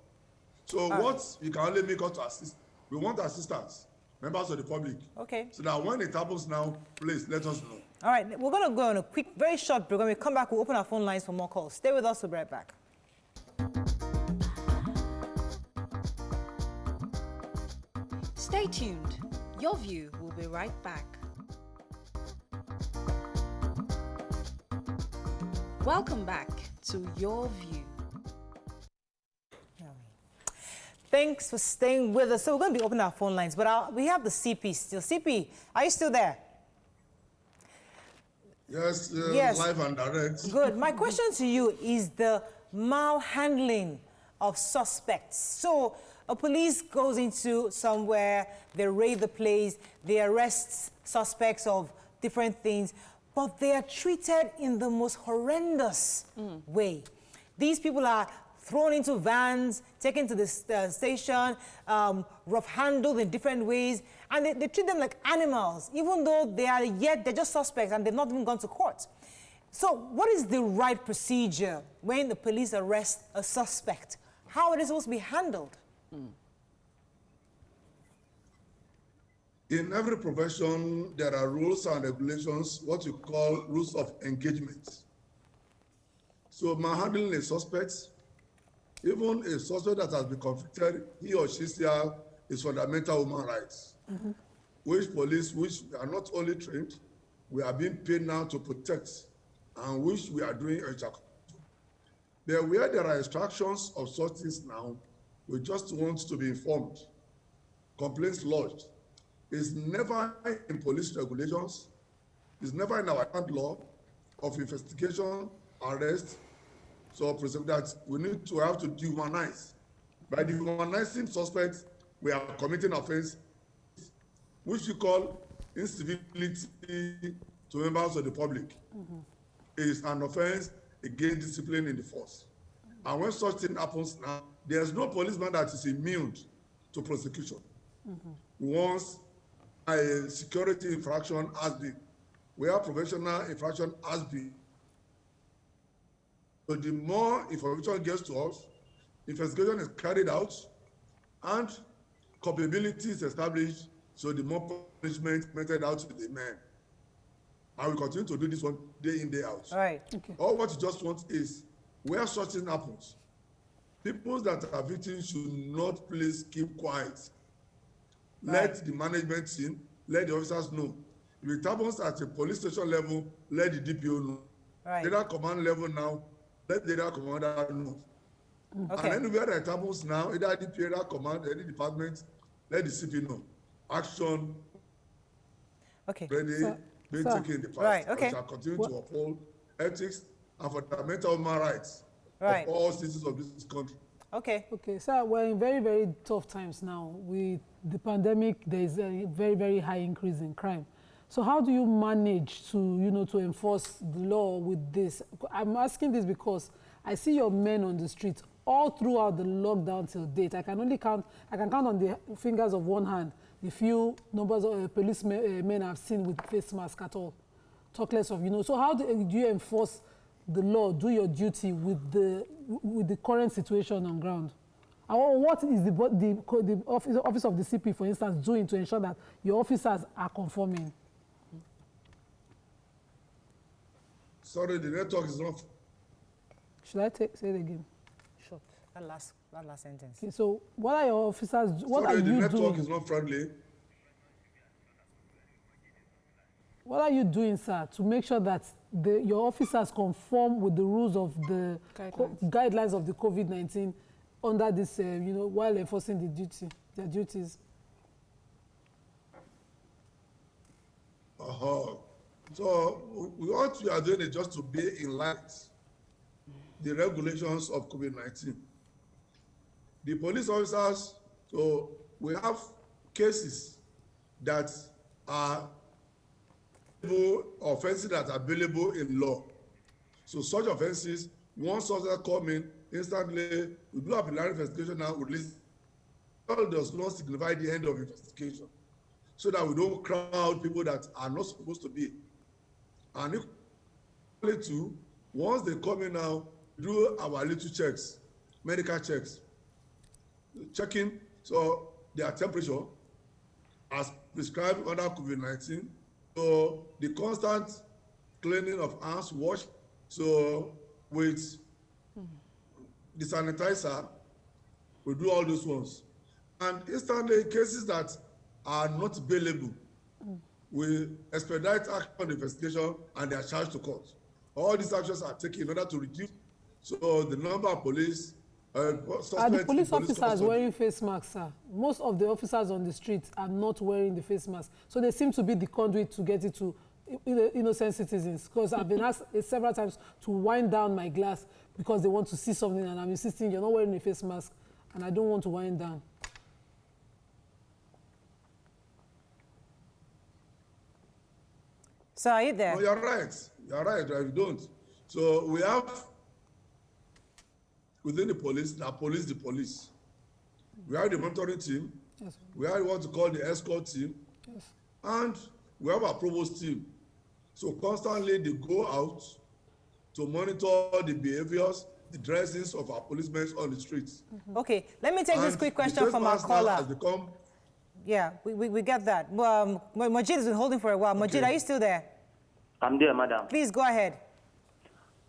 So what you can only make us to assist, we want assistance, members of the public. Okay. So that when it happens now, please let us know. All right, we're going to go on a quick, very short break. When we come back, we'll open our phone lines for more calls. Stay with us, we'll be right back. Stay tuned. Your View will be right back. Welcome back to Your View. Thanks for staying with us. So we're going to be opening our phone lines, but we have the CP still. CP, are you still there? Yes, yes, live and direct. Good. My question to you is the malhandling of suspects. So A police goes into somewhere, they raid the place, they arrest suspects of different things, but they are treated in the most horrendous way. These people are thrown into vans, taken to the station, rough handled in different ways, and they treat them like animals, even though they're just suspects and they've not even gone to court. So what is the right procedure when the police arrest a suspect? How are they supposed to be handled? In every profession, there are rules and regulations, what you call rules of engagement. So manhandling a suspect, even a suspect that has been convicted, he or she still is fundamental human rights. Which police, which are not only trained, we are being paid now to protect, and which we are doing a job. Where there are instructions of such things now, we just want to be informed. Complaints lodged. It's never in police regulations, it's never in our current law of investigation, arrest, so that we need to have to dehumanize. By dehumanizing suspects, we are committing offense, which we call incivility to members of the public. Is an offense against discipline in the force. And when such thing happens now, there's no policeman that is immune to prosecution. Once a security infraction has been, where professional infraction has been, so the more information gets to us, investigation is carried out, and culpability is established, so the more punishment meted out to the men. And we continue to do this one day in, day out. All right. Okay. All what you just want is, where such thing happens, people that are victims should not please keep quiet. Let the management team, let the officers know. If it happens at a police station level, let the DPO know. Right. Data command level now, let the data commander know. Okay. And anywhere that happens now, either DPO, data command, any department, let the CP know. Action Okay. ready, being taken in the past. Right, okay. We shall continue to uphold ethics and fundamental human rights Right. of all citizens of this country. Okay. Okay, sir, we're in very, very tough times now. With the pandemic, there is a very, very high increase in crime. So how do you manage to, to enforce the law with this? I'm asking this because I see your men on the street all throughout the lockdown till date. I can count on the fingers of one hand the few numbers of policemen I've seen with face mask at all. Talk less of, So how do you enforce the law, do your duty with the current situation on ground? And what is the office of the CP, for instance, doing to ensure that your officers are conforming? Sorry, the network is not. Should I say it again? Short. That last sentence. Okay, so what are your officers, what Sorry, are the you network doing? is not friendly. What are you doing, sir, to make sure that your officers conform with the rules of the guidelines of the COVID-19 under this, while enforcing their duties? So what we are doing is just to be in line with the regulations of COVID-19. The police officers, so we have cases that are offenses that are available in law. So such offenses, once officers come in, instantly, we do a preliminary investigation now, we release. All does not signify the end of investigation, so that we don't crowd people that are not supposed to be. And equally too, once they come in now, do our little checks, medical checks, checking so their temperature as prescribed under COVID-19. So the constant cleaning of hands, wash, so with the sanitizer, we do all those ones. And instantly, cases that are not bailable, we expedite action on the investigation and they are charged to court. All these actions are taken in order to reduce the number of police suspects. Are the police officers custody. wearing face masks, sir? Most of the officers on the street are not wearing the face mask. So they seem to be the conduit to get it to innocent citizens. Because I've been asked several times to wind down my glass because they want to see something, and I'm insisting you're not wearing a face mask, and I don't want to wind down. So are you there? No, you're right. You're right. You don't. So we have within the police, the police. We have the monitoring team. Yes. We have what we call the escort team. Yes. And we have our provost team. So constantly they go out to monitor the behaviors, the dressings of our policemen on the streets. Okay, let me take this And quick the question from our trespass now caller. has become, Yeah, we get that. Majid has been holding for a while. Majid, Okay. are you still there? I'm there, madam. Please go ahead.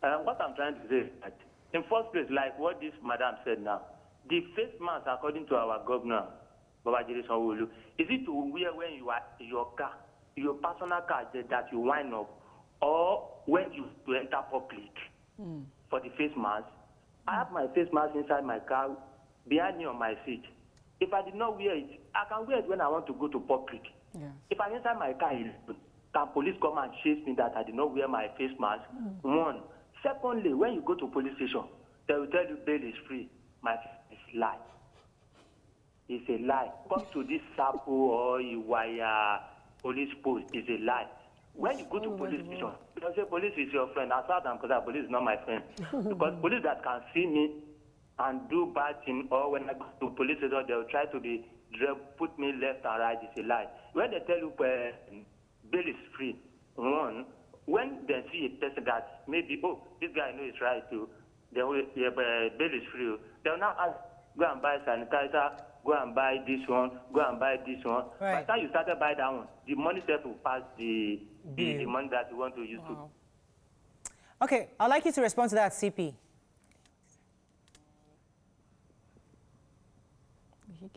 What I'm trying to say is that, in first place, like what this madam said now, the face mask, according to our governor, Babajide Sanwo-Olu, is it to wear when you are in your car, your personal car that you wind up, or when you to enter public for the face mask? I have my face mask inside my car, behind me on my seat. If I did not wear it, I can wear it when I want to go to public. Yes. If I'm inside my car, can police come and chase me that I did not wear my face mask? One. Secondly, when you go to police station, they will tell you bail is free. My face is lie. It's a lie. Come to this Sapo or Iwaya police post, it's a lie. When you go to police station, they'll say police is your friend. I saw them because police is not my friend. Because police that can see me and do bad thing, or when I go to police station, they'll try to put me left and right, it's a lie. When they tell you bail is free, one, when they see a person that maybe, oh, this guy knows it's right too, they will, bail is free. They will now ask, go and buy sanitizer, go and buy this one, go and buy this one. Right. By the time you started buy that one, the money step will pass the money that you want to use to. Okay, I'd like you to respond to that, CP.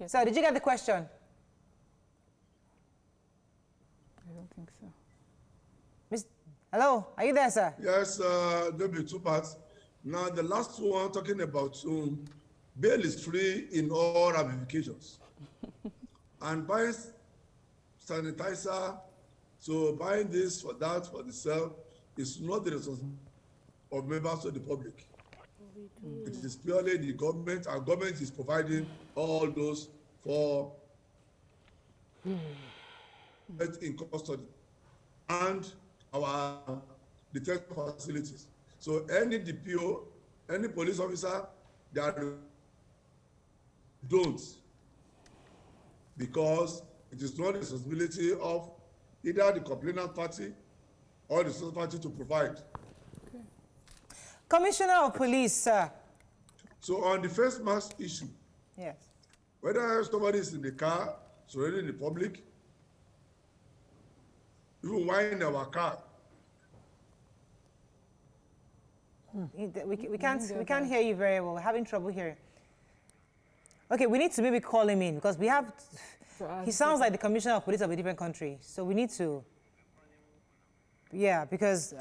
So, did you get the question? I don't think so. Hello, are you there, sir? yes, there'll be two parts. Now, the last one talking about bail is free in all ramifications. And buying sanitizer, so buying this for that, for the sale, is not the responsibility of members of the public. It is purely the government, and government is providing all those for in custody and our detention facilities. So any DPO, any police officer that don't, because it is not the responsibility of either the complainant party or the third party to provide. Commissioner of Police, sir. So on the face mask issue, Yes. whether somebody is in the car, surrounding the public, even while in our car, We can't hear you very well. We're having trouble hearing. Okay, we need to maybe call him in because we have. He sounds like the commissioner of police of a different country, so we need to. Yeah, because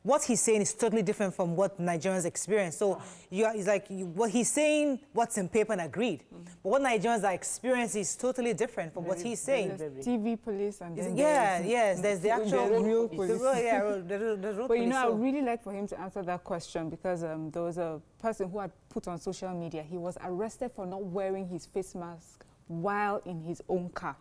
what he's saying is totally different from what Nigerians experience. So it's like what he's saying, what's in paper and agreed. But what Nigerians are experiencing is totally different from what he's saying. There's TV police and then There's the actual there's real police. The real But you police. know, I So- would really like for him to answer that question because there was a person who had put on social media, he was arrested for not wearing his face mask while in his own car.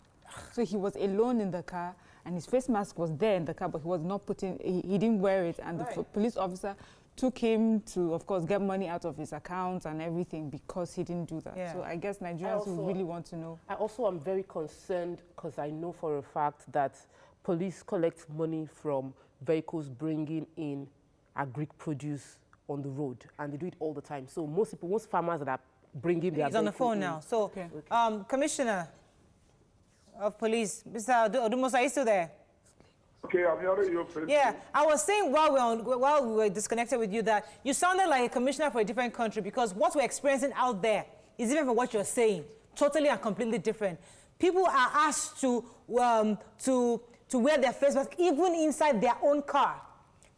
So he was alone in the car and his face mask was there in the car, but he was not putting, he didn't wear it. And the police officer took him to, of course, get money out of his account and everything because he didn't do that. Yeah. So I guess Nigerians will really want to know. I also am very concerned because I know for a fact that police collect money from vehicles bringing in agric produce on the road, and they do it all the time. So most farmers that are bringing their He's on the vehicle phone in- now. So, Okay. Commissioner of Police, Mr. Odumosu, are you still there? Okay, I'm hearing you. President. Yeah, I was saying while we were disconnected with you that you sounded like a commissioner for a different country because what we're experiencing out there is different from what you're saying. Totally and completely different. People are asked to wear their face mask even inside their own car.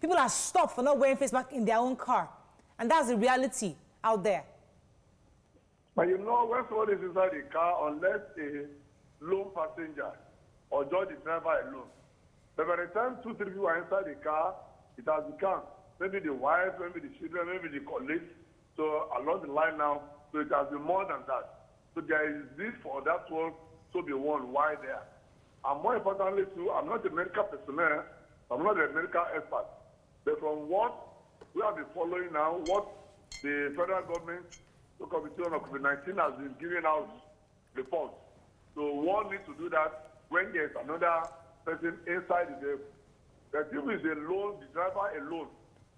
People are stopped for not wearing face mask in their own car. And that's the reality out there. But you know, when someone is inside the car, unless a lone passenger or just the driver alone, but by the time 2-3 people are inside the car, it has become maybe the wife, maybe the children, maybe the colleagues. So along the line now, so it has been more than that. So there is this for that one to be one why there. And more importantly too, I'm not a medical personnel, I'm not a medical expert. But from what we have been following now, what the federal government, the Commission of COVID-19 has been giving out reports. So one needs to do that when there's another person inside the vehicle. The team is alone, the driver alone,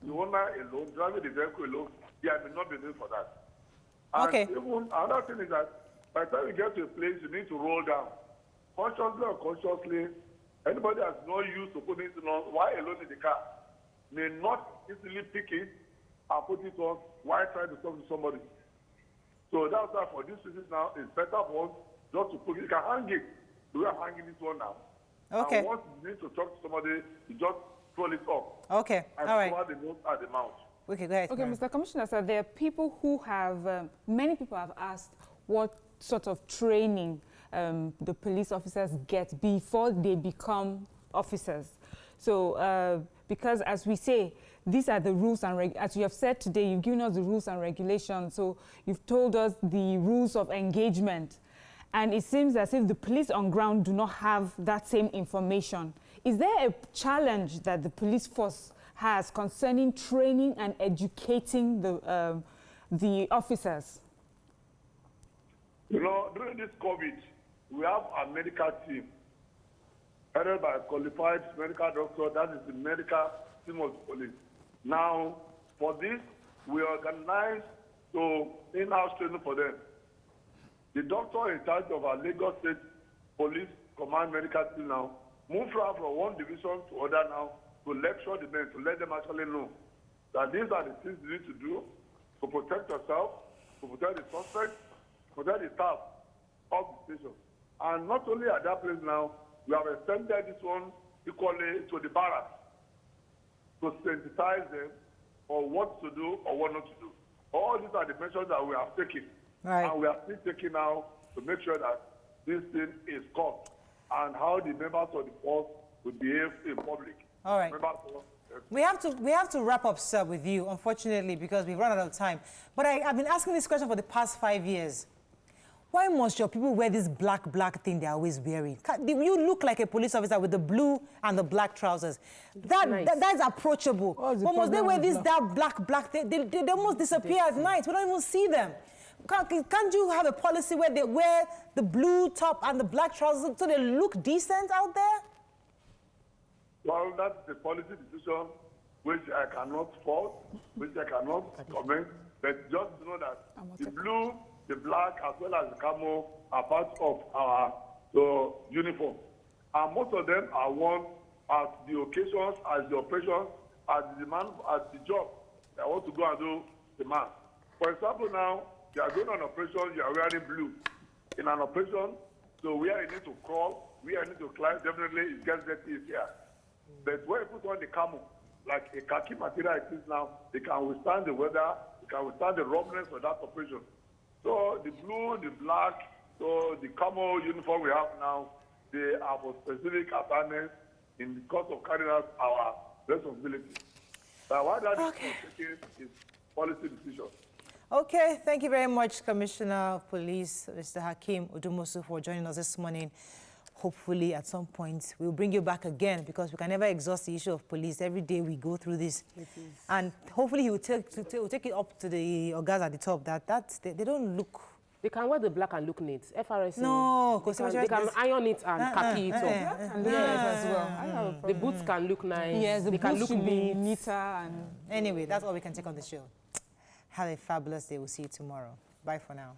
the owner alone, driving the vehicle alone. Yeah, I may not be doing for that. And Okay. even another thing is that by the time you get to a place, you need to roll down. Consciously or unconsciously, anybody that's not used to putting it on while alone in the car may not easily pick it and put it on while trying to talk to somebody. So that's why for this reason now, it's better for us just to put it. You can hang it. We are hanging this one now. Okay. And once you need to talk to somebody, you just roll it up. Okay. And All right. cover the nose and the mouth. Okay, go ahead. Okay, Mara. Mr. Commissioner, sir, there are people who have, many people have asked what sort of training the police officers get before they become officers. So, because as we say, these are the rules and as you have said today, you've given us the rules and regulations. So you've told us the rules of engagement. And it seems as if the police on ground do not have that same information. Is there a challenge that the police force has concerning training and educating the officers? You know, during this COVID, we have a medical team headed by a qualified medical doctor. That is the medical team of the police. Now, for this, we organize in-house training for them. The doctor in charge of our Lagos State Police Command Medical Team now moved from one division to other now to lecture the men, to let them actually know that these are the things you need to do to protect yourself, to protect the suspect, to protect the staff of the station. And not only at that place now, we have extended this one equally to the barracks to sensitize them on what to do or what not to do. All these are the measures that we have taken. Right. And we are still taking now to make sure that this thing is caught and how the members of the force will behave in public. All right. Members of, We have to wrap up, sir, with you, unfortunately, because we've run out of time. But I've been asking this question for the past 5 years. Why must your people wear this black thing they're always wearing? You look like a police officer with the blue and the black trousers. That's approachable. But must they wear this black thing? They almost disappear at night. We don't even see them. Can't you have a policy where they wear the blue top and the black trousers so they look decent out there? Well, that's the policy decision which I cannot fault, which I cannot comment. But just to know that the blue, the black, as well as the camo are part of our uniform. And most of them are worn as the occasions, as the operations, as the demand, as the job. I want to go and do the man. For example, now, you are doing an operation, you are wearing blue. In an operation, so where you need to crawl, where you need to climb, definitely it gets dirty here. But when you put on the camo, like a khaki material it is now, it can withstand the weather, it can withstand the roughness of that operation. So the blue, the black, so the camo uniform we have now, they are for specific assignments in the course of carrying out our responsibility. But why that is taken is policy decision. Okay, thank you very much, Commissioner of Police, Mr. Hakeem Odumosu, for joining us this morning. Hopefully, at some point, we'll bring you back again because we can never exhaust the issue of police. Every day we go through this. And hopefully he will take it up to the guys at the top that they don't look... They can wear the black and look neat. FRS. No, they can iron it and khaki it up. As well. The boots can look nice. Yes, the they can boots look should be neat. neater. And Anyway, that's all we can take on the show. Have a fabulous day. We'll see you tomorrow. Bye for now.